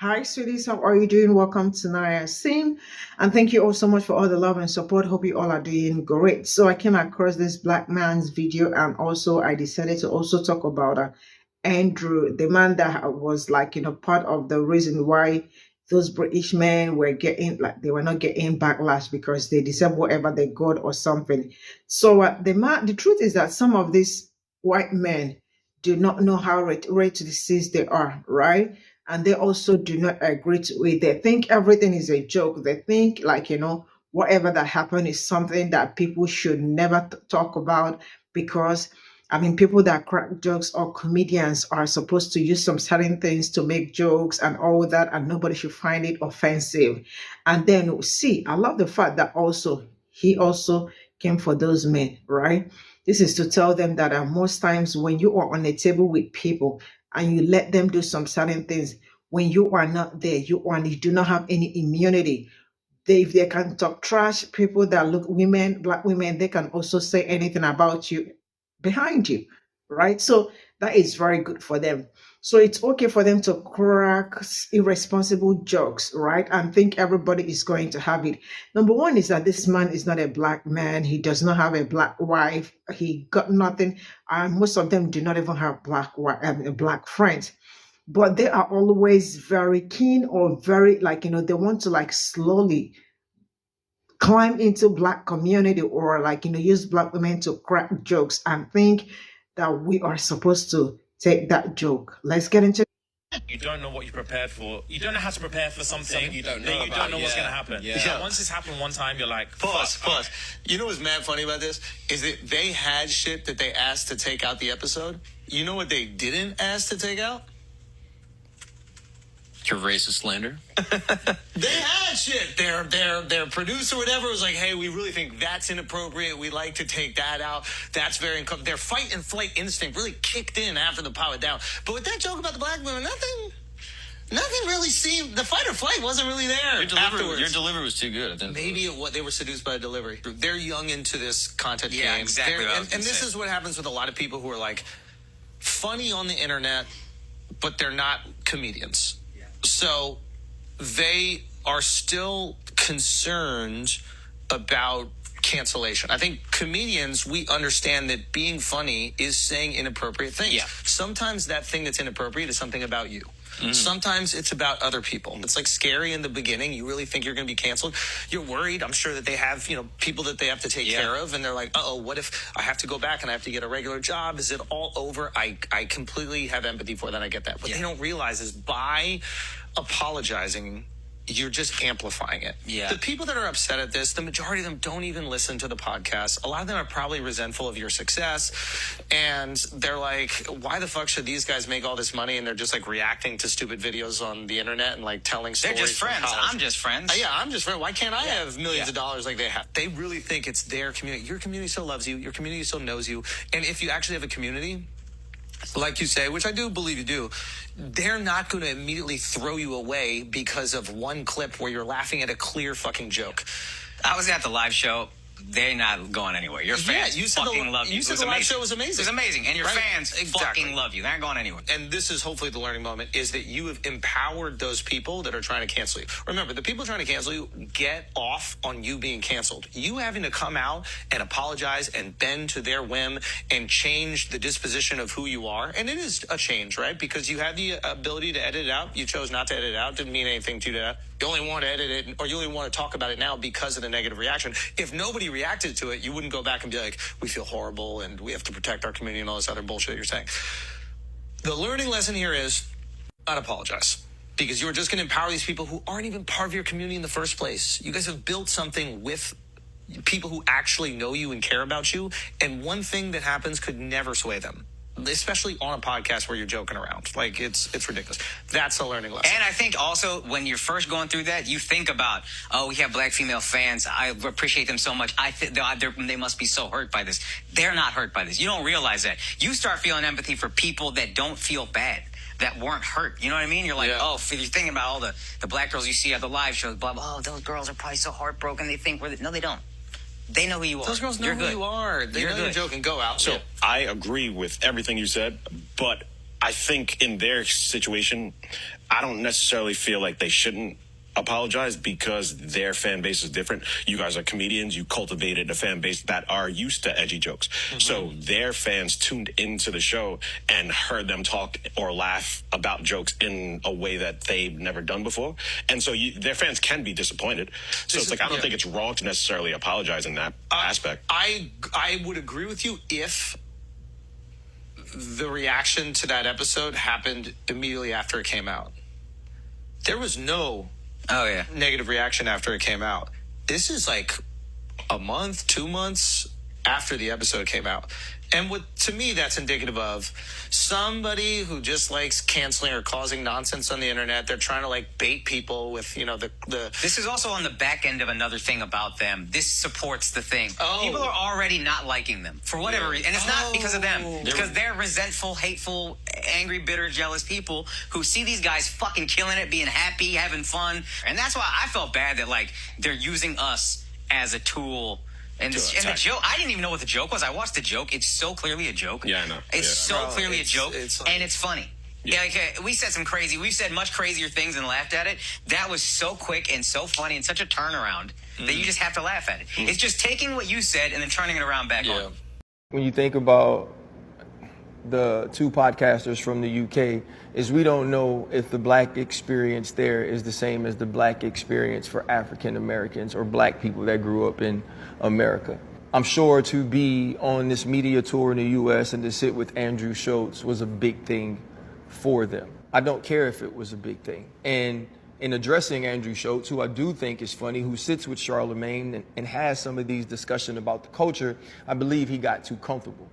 Hi, sweeties. How are you doing? Welcome to Naya Sim. And thank you all so much for all the love and support. Hope you all are doing great. So I came across this black man's video, and also I decided to also talk about Andrew, the man that was like, part of the reason why those British men were getting, like, they were not getting backlash because they deserve whatever they got or something. So the truth is that some of these white men do not know how racist they are, right? And they also do not agree to it. They think everything is a joke. They think, like, whatever that happened is something that people should never talk about because, I mean, people that crack jokes or comedians are supposed to use some certain things to make jokes and all that, and nobody should find it offensive. And then, see, I love the fact that also he also came for those men, right? This is to tell them that most times when you are on a table with people and you let them do some certain things, when you are not there, you do not have any immunity. If they can talk trash, people that look women, black women, they can also say anything about you behind you, right? So that is very good for them. So it's okay for them to crack irresponsible jokes, right? And think everybody is going to have it. Number one is that this man is not a black man. He does not have a black wife. He got nothing. And most of them do not even have black friends. But they are always very keen or very, like, they want to, like, slowly climb into black community, or, like, use black women to crack jokes and think that we are supposed to take that joke. Let's get into You don't know what you're prepared for. You don't know how to prepare for something. You don't know what's going to happen. Yeah. Once it's happened one time, you're like, pause. You know what's mad funny about this? Is that they had shit that they asked to take out the episode. You know what they didn't ask to take out? Your racist slander. They had shit. Their producer, whatever, was like, "Hey, we really think that's inappropriate. We'd like to take that out. That's very their fight and flight instinct really kicked in after the power down." But with that joke about the black women, nothing really seemed. The fight or flight wasn't really there. Your delivery was too good. Maybe they were seduced by a delivery. They're young into this content game. Yeah, exactly. And this is what happens with a lot of people who are like funny on the internet, but they're not comedians. So they are still concerned about cancellation. I think comedians, we understand that being funny is saying inappropriate things. Yeah. Sometimes that thing that's inappropriate is something about you. Sometimes it's about other people. It's like scary in the beginning. You really think you're going to be canceled. You're worried. I'm sure that they have, people that they have to take care of. And they're like, uh-oh, what if I have to go back and I have to get a regular job? Is it all over? I completely have empathy for that. I get that. What they don't realize is by apologizing, you're just amplifying it. Yeah. The people that are upset at this, the majority of them don't even listen to the podcast. A lot of them are probably resentful of your success. And they're like, why the fuck should these guys make all this money? And they're just like reacting to stupid videos on the internet and like telling stories. They're just friends. I'm just friends. Yeah, I'm just friends. Why can't I have millions of dollars like they have? They really think it's their community. Your community still loves you. Your community still knows you. And if you actually have a community, like you say, which I do believe you do, they're not going to immediately throw you away because of one clip where you're laughing at a clear fucking joke. I was at the live show. They're not going anywhere. Your fans fucking love you. You said the live show was amazing. It was amazing. And your fans fucking love you. They're not going anywhere. And this is hopefully the learning moment, is that you have empowered those people that are trying to cancel you. Remember, the people trying to cancel you get off on you being canceled. You having to come out and apologize and bend to their whim and change the disposition of who you are. And it is a change, right? Because you have the ability to edit it out. You chose not to edit it out. Didn't mean anything to that. You only want to edit it, or you only want to talk about it now because of the negative reaction. If nobody reacted to it, you wouldn't go back and be like, we feel horrible and we have to protect our community and all this other bullshit you're saying. The learning lesson here is not apologize, because you're just going to empower these people who aren't even part of your community in the first place. You guys have built something with people who actually know you and care about you, and one thing that happens could never sway them. Especially on a podcast where you're joking around. Like, it's ridiculous. That's a learning lesson. And I think also when you're first going through that, you think about, oh, we have black female fans. I appreciate them so much. I think they must be so hurt by this. They're not hurt by this. You don't realize that. You start feeling empathy for people that don't feel bad, that weren't hurt. You know what I mean? You're like, oh, you're thinking about all the black girls you see at the live shows, blah, blah. Oh, those girls are probably so heartbroken. They think no, they don't. They know who you are. Those girls know who you are. They know you're joking. Go out. So I agree with everything you said, but I think in their situation, I don't necessarily feel like they shouldn't apologize because their fan base is different. You guys are comedians. You cultivated a fan base that are used to edgy jokes. So their fans tuned into the show and heard them talk or laugh about jokes in a way that they've never done before. And so their fans can be disappointed. So it's like, I don't think it's wrong to necessarily apologize in that aspect. I would agree with you if the reaction to that episode happened immediately after it came out. There was no negative reaction after it came out. This is like a month, 2 months after the episode came out. And to me, that's indicative of somebody who just likes canceling or causing nonsense on the internet. They're trying to like bait people with, the. This is also on the back end of another thing about them. This supports the thing. People are already not liking them for whatever reason. And it's not because of them. It's because they're resentful, hateful, angry, bitter, jealous people who see these guys fucking killing it, being happy, having fun. And that's why I felt bad that like they're using us as a tool. And the joke, I didn't even know what the joke was. I watched the joke. It's so clearly a joke. Yeah, I know. It's clearly a joke, and it's funny. Yeah, we've said much crazier things and laughed at it. That was so quick and so funny and such a turnaround that you just have to laugh at it. It's just taking what you said and then turning it around back on. When you think about the two podcasters from the UK, is we don't know if the black experience there is the same as the black experience for African Americans or black people that grew up in America. I'm sure to be on this media tour in the US and to sit with Andrew Schulz was a big thing for them. I don't care if it was a big thing. And in addressing Andrew Schulz, who I do think is funny, who sits with Charlemagne and has some of these discussions about the culture, I believe he got too comfortable.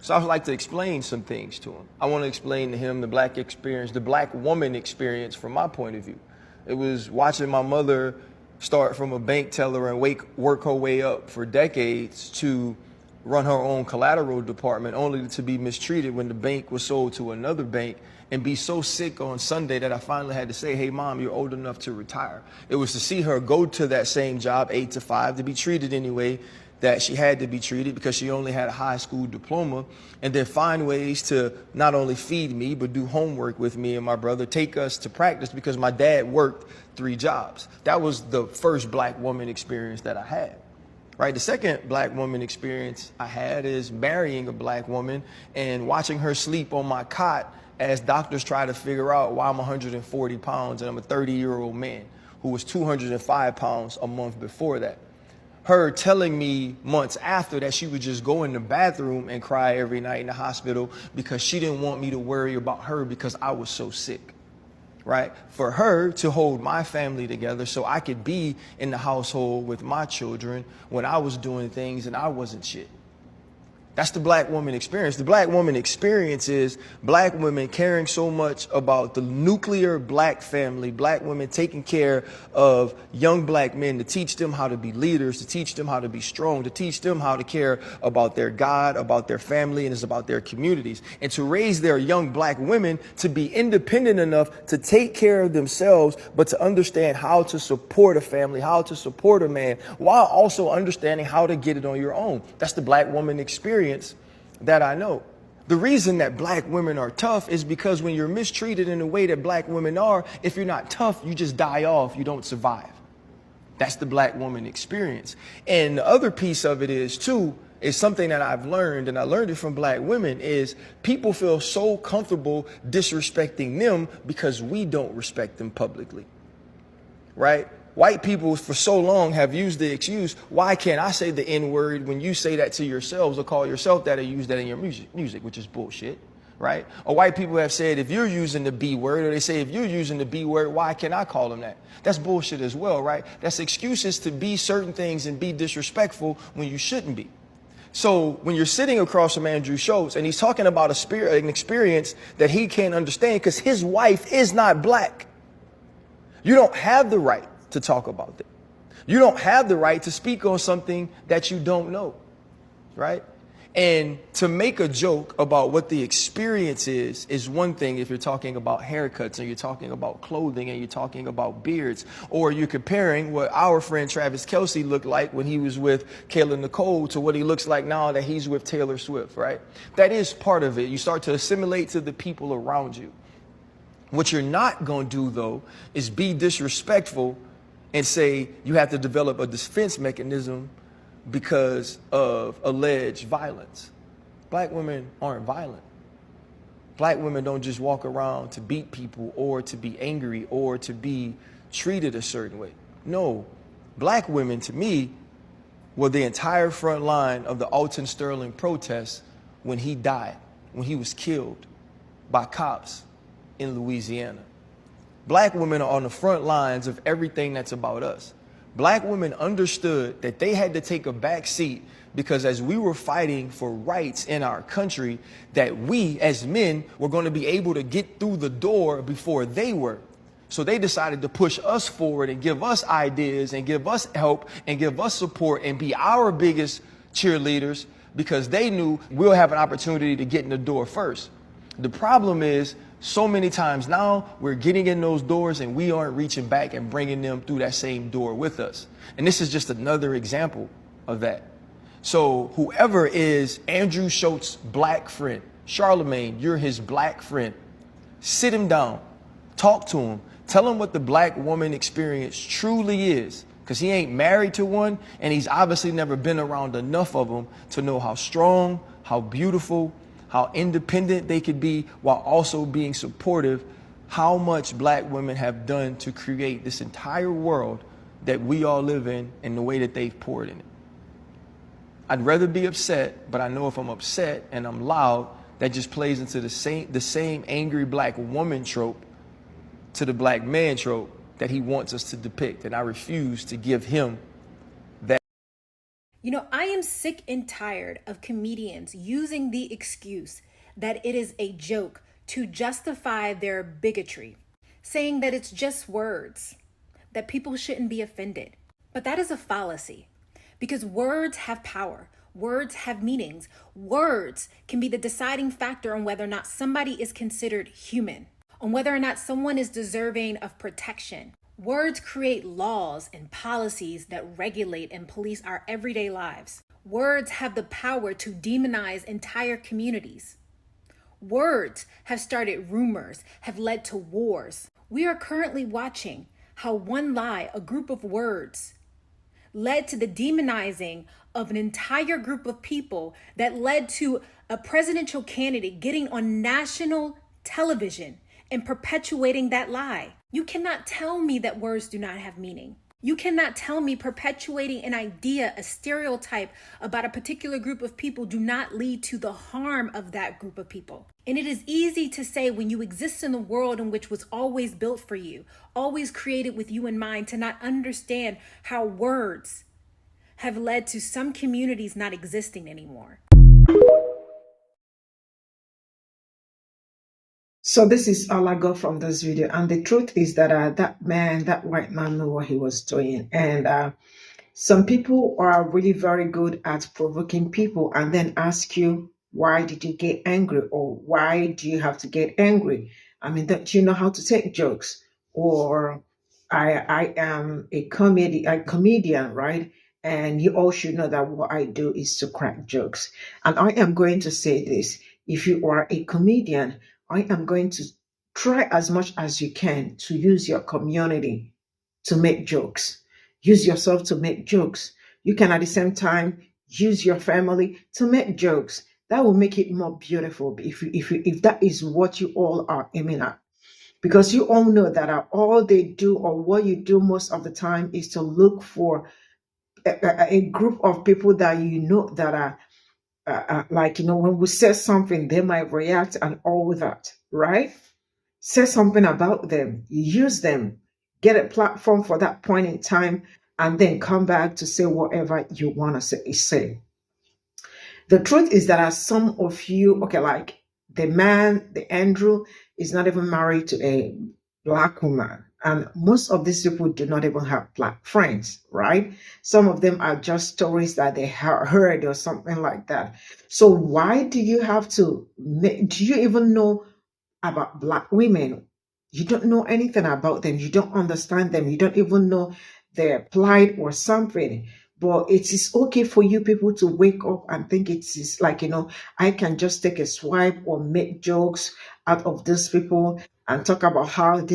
So I would like to explain some things to him. I want to explain to him the black experience, the black woman experience from my point of view. It was watching my mother start from a bank teller and work her way up for decades to run her own collateral department, only to be mistreated when the bank was sold to another bank, and be so sick on Sunday that I finally had to say, hey, Mom, you're old enough to retire. It was to see her go to that same job, 8 to 5, to be treated anyway that she had to be treated because she only had a high school diploma, and then find ways to not only feed me, but do homework with me and my brother, take us to practice because my dad worked 3 jobs. That was the first black woman experience that I had. Right. The second black woman experience I had is marrying a black woman and watching her sleep on my cot as doctors try to figure out why I'm 140 pounds and I'm a 30-year-old man who was 205 pounds a month before that. Her telling me months after that she would just go in the bathroom and cry every night in the hospital because she didn't want me to worry about her because I was so sick. Right? For her to hold my family together so I could be in the household with my children when I was doing things and I wasn't shit. That's the black woman experience. The black woman experience is black women caring so much about the nuclear black family, black women taking care of young black men to teach them how to be leaders, to teach them how to be strong, to teach them how to care about their God, about their family, and it's about their communities. And to raise their young black women to be independent enough to take care of themselves, but to understand how to support a family, how to support a man, while also understanding how to get it on your own. That's the black woman experience that I know. The reason that black women are tough is because when you're mistreated in the way that black women are, if you're not tough, you just die off, you don't survive. That's the black woman experience. And the other piece of it is too, is something that I've learned, and I learned it from black women, is people feel so comfortable disrespecting them because we don't respect them publicly, right? White people for so long have used the excuse, why can't I say the N-word when you say that to yourselves or call yourself that or use that in your music, which is bullshit, right? Or white people have said, if you're using the B word, or they say, if you're using the B word, why can't I call them that? That's bullshit as well, right? That's excuses to be certain things and be disrespectful when you shouldn't be. So when you're sitting across from Andrew Schulz and he's talking about an experience that he can't understand because his wife is not black, you don't have the right to talk about that. You don't have the right to speak on something that you don't know, right? And to make a joke about what the experience is one thing if you're talking about haircuts and you're talking about clothing and you're talking about beards, or you're comparing what our friend Travis Kelce looked like when he was with Kayla Nicole to what he looks like now that he's with Taylor Swift, right? That is part of it. You start to assimilate to the people around you. What you're not going to do, though, is be disrespectful and say you have to develop a defense mechanism because of alleged violence. Black women aren't violent. Black women don't just walk around to beat people or to be angry or to be treated a certain way. No, black women, to me, were the entire front line of the Alton Sterling protest when he died, when he was killed by cops in Louisiana. Black women are on the front lines of everything that's about us. Black women understood that they had to take a back seat because as we were fighting for rights in our country, that we as men were going to be able to get through the door before they were. So they decided to push us forward and give us ideas and give us help and give us support and be our biggest cheerleaders because they knew we'll have an opportunity to get in the door first. The problem is, so many times now we're getting in those doors and we aren't reaching back and bringing them through that same door with us. And this is just another example of that. So whoever is Andrew Schultz's black friend, Charlemagne, you're his black friend, sit him down, talk to him, tell him what the black woman experience truly is, because he ain't married to one and he's obviously never been around enough of them to know how strong, how beautiful, how independent they could be while also being supportive, how much black women have done to create this entire world that we all live in and the way that they've poured in it. I'd rather be upset, but I know if I'm upset and I'm loud, that just plays into the same angry black woman trope to the black man trope that he wants us to depict. And I refuse to give him that. You know, I am sick and tired of comedians using the excuse that it is a joke to justify their bigotry, saying that it's just words, that people shouldn't be offended. But that is a fallacy because words have power. Words have meanings. Words can be the deciding factor on whether or not somebody is considered human, on whether or not someone is deserving of protection. Words create laws and policies that regulate and police our everyday lives. Words have the power to demonize entire communities. Words have started rumors, have led to wars. We are currently watching how one lie, a group of words, led to the demonizing of an entire group of people that led to a presidential candidate getting on national television and perpetuating that lie. You cannot tell me that words do not have meaning. You cannot tell me perpetuating an idea, a stereotype about a particular group of people do not lead to the harm of that group of people. And it is easy to say when you exist in a world in which was always built for you, always created with you in mind, to not understand how words have led to some communities not existing anymore. So this is all I got from this video, and the truth is that that white man knew what he was doing. And some people are really very good at provoking people and then ask you, why did you get angry, or why do you have to get angry? I mean, don't you know how to take jokes? Or I am a comedian, right? And you all should know that what I do is to crack jokes. And I am going to say this: if you are a comedian, I am going to try as much as you can to use your community to make jokes. Use yourself to make jokes. You can at the same time use your family to make jokes. That will make it more beautiful if that is what you all are aiming at. Because you all know that all they do, or what you do most of the time, is to look for a group of people that you know that are like, when we say something, they might react and all that, right? Say something about them, use them, get a platform for that point in time, and then come back to say whatever you want to say. The truth is that some of you, okay, like the Andrew is not even married to a black woman. And most of these people do not even have black friends, right? Some of them are just stories that they heard or something like that. So why do you have to do you even know about black women? You don't know anything about them. You don't understand them. You don't even know their plight or something. But it is okay for you people to wake up and think it is like, I can just take a swipe or make jokes out of these people and talk about how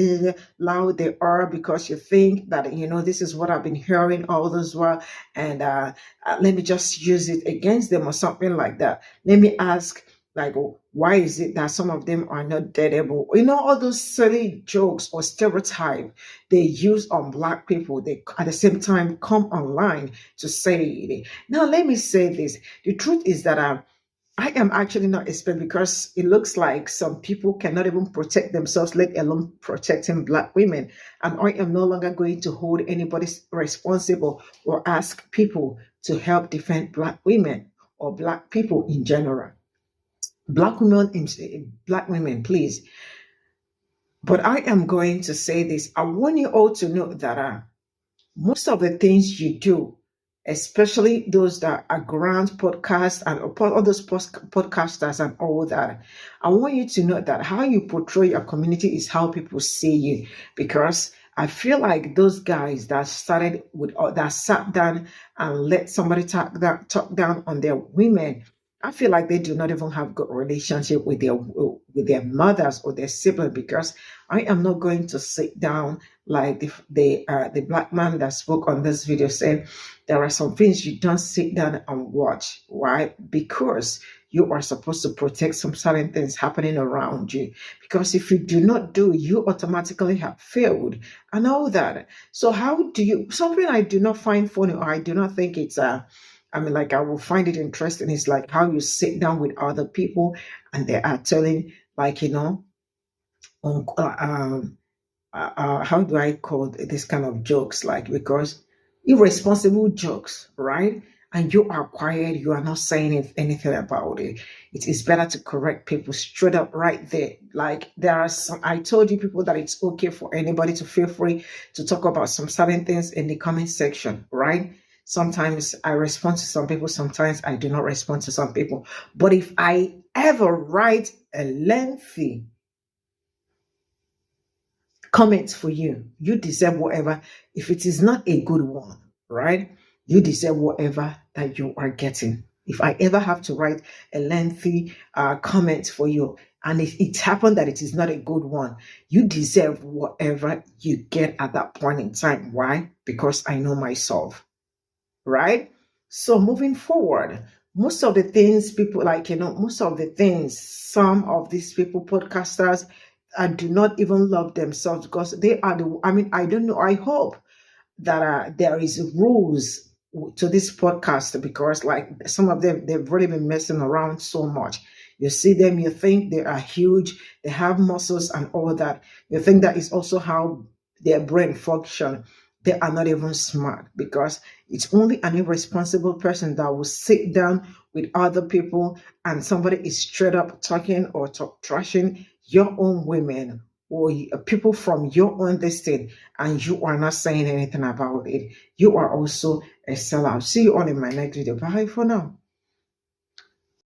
loud they are because you think that, this is what I've been hearing all this while. And let me just use it against them or something like that. Let me ask, like, why is it that some of them are not dateable? All those silly jokes or stereotype they use on black people, they at the same time come online to say it. Now, let me say this. The truth is that I am actually not expert because it looks like some people cannot even protect themselves, let alone protecting black women. And I am no longer going to hold anybody responsible or ask people to help defend black women or black people in general. Black women, please. But I am going to say this. I want you all to know that most of the things you do, especially those that are ground podcasts and all those podcasters and all that, I want you to know that how you portray your community is how people see you. Because I feel like those guys that started with that sat down and let somebody talk down on their women, I feel like they do not even have good relationship with their mothers or their siblings, because I am not going to sit down like the black man that spoke on this video said. There are some things you don't sit down and watch. Why? Because you are supposed to protect some certain things happening around you. Because if you do not do, you automatically have failed and all that. So how do you? Something I do not find funny, or I do not think it's like I will find it interesting is like how you sit down with other people and they are telling, like, how do I call this kind of jokes? Like, because irresponsible jokes, right? And you are quiet, you are not saying anything about it. It is better to correct people straight up right there. Like, there are some, I told you people that it's okay for anybody to feel free to talk about some certain things in the comment section, right? Sometimes I respond to some people, sometimes I do not respond to some people. But if I ever write a lengthy comment for you, you deserve whatever. If it is not a good one, right, you deserve whatever that you are getting. If I ever have to write a lengthy comment for you, and if it happened that it is not a good one, you deserve whatever you get at that point in time. Why? Because I know myself, right? So moving forward, most of the things people some of these people, podcasters, do not even love themselves, because they are I don't know, I hope that there is rules to this podcast, because like some of them, they've really been messing around so much. You see them, you think they are huge, they have muscles and all that. You think that is also how their brain function. They are not even smart, because it's only an irresponsible person that will sit down with other people and somebody is straight up talking or trashing your own women or people from your own estate, and you are not saying anything about it. You are also a sellout. See you all in my next video. Bye for now.